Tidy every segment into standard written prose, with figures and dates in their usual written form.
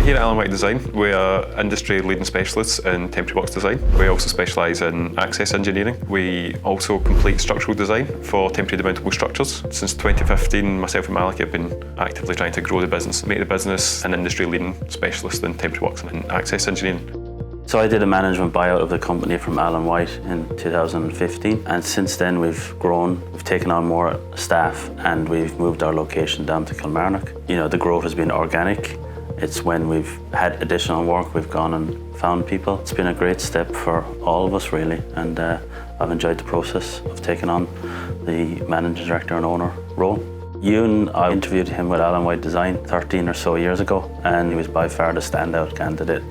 Here at Alan White Design, we are industry-leading specialists in temporary works design. We also specialise in access engineering. We also complete structural design for temporary demountable structures. Since 2015, myself and Malachy have been actively trying to grow the business, make the business an industry-leading specialist in temporary works and access engineering. So I did a management buyout of the company from Alan White in 2015, and since then we've grown, we've taken on more staff, and we've moved our location down to Kilmarnock. You know, the growth has been organic. It's when we've had additional work, we've gone and found people. It's been a great step for all of us really, and I've enjoyed the process of taking on the managing director and owner role. Euan, I interviewed him with Alan White Design 13 or so years ago, and he was by far the standout candidate.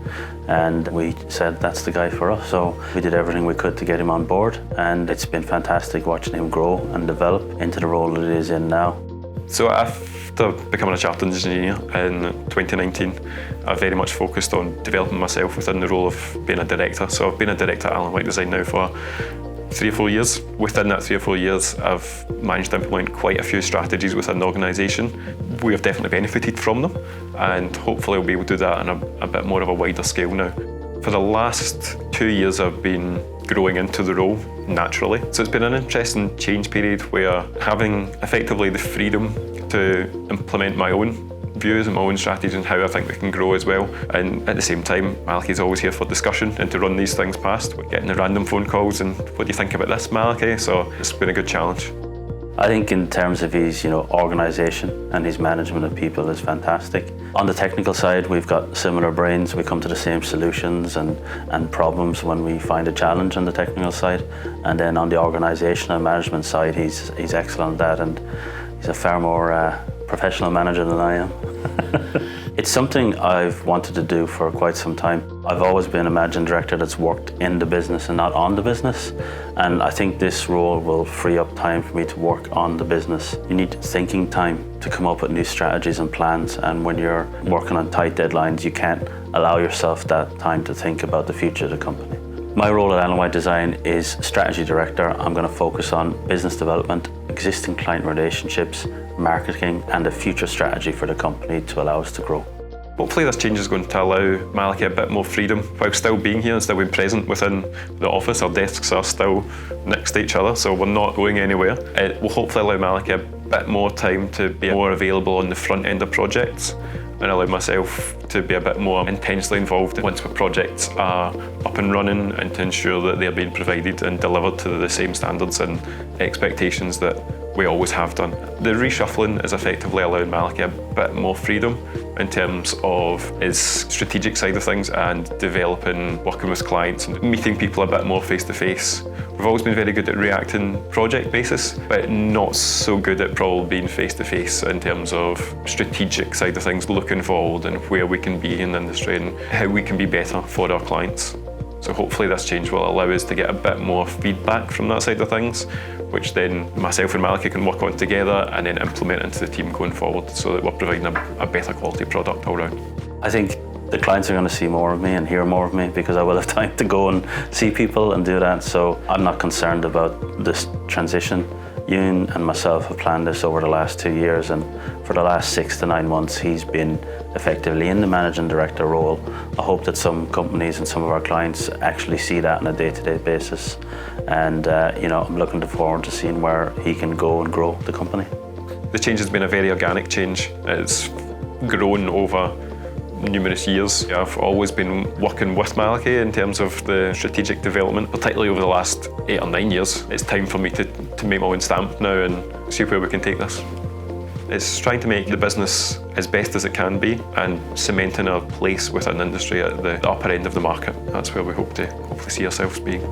And we said that's the guy for us. So we did everything we could to get him on board, and it's been fantastic watching him grow and develop into the role that he is in now. So after becoming a chartered engineer in 2019, I very much focused on developing myself within the role of being a director. So I've been a director at Alan White Design now for 3 or 4 years. Within that 3 or 4 years, I've managed to implement quite a few strategies within the organisation. We have definitely benefited from them, and hopefully I'll be able to do that on a bit more of a wider scale now. For the last 2 years, I've been growing into the role naturally. So it's been an interesting change period where having effectively the freedom to implement my own views and my own strategies and how I think we can grow as well. And at the same time, Malachy's always here for discussion and to run these things past. We're getting the random phone calls and what do you think about this, Malachy? So it's been a good challenge. I think in terms of his organisation and his management of people is fantastic. On the technical side, we've got similar brains. We come to the same solutions and problems when we find a challenge on the technical side. And then on the organisational and management side, he's excellent at that, and he's a far more professional manager than I am. It's something I've wanted to do for quite some time. I've always been a managing director that's worked in the business and not on the business, and I think this role will free up time for me to work on the business. You need thinking time to come up with new strategies and plans, and when you're working on tight deadlines, you can't allow yourself that time to think about the future of the company. My role at Alan White Design is strategy director. I'm going to focus on business development, existing client relationships, marketing, and a future strategy for the company to allow us to grow. Hopefully this change is going to allow Malachy a bit more freedom while still being here and still being present within the office. Our desks are still next to each other, so we're not going anywhere. It will hopefully allow Malachy a bit more time to be more available on the front end of projects, and allow myself to be a bit more intensely involved once the projects are up and running, and to ensure that they're being provided and delivered to the same standards and expectations that we always have done. The reshuffling is effectively allowing Malachy a bit more freedom in terms of his strategic side of things and developing, working with clients and meeting people a bit more face to face. We've always been very good at reacting project basis, but not so good at probably being face to face in terms of strategic side of things, looking forward and where we can be in the industry and how we can be better for our clients. So hopefully this change will allow us to get a bit more feedback from that side of things, which then myself and Malachy can work on together and then implement into the team going forward, so that we're providing a better quality product all round. I think the clients are going to see more of me and hear more of me because I will have time to go and see people and do that, so I'm not concerned about this transition. Euan and myself have planned this over the last 2 years, and for the last 6 to 9 months he's been effectively in the managing director role. I hope that some companies and some of our clients actually see that on a day-to-day basis, and I'm looking forward to seeing where he can go and grow the company. The change has been a very organic change. It's grown over numerous years. I've always been working with Malachy in terms of the strategic development, particularly over the last 8 or 9 years. It's time for me to make my own stamp now and see where we can take this. It's trying to make the business as best as it can be and cementing our place within the industry at the upper end of the market. That's where we hope to hopefully see ourselves being.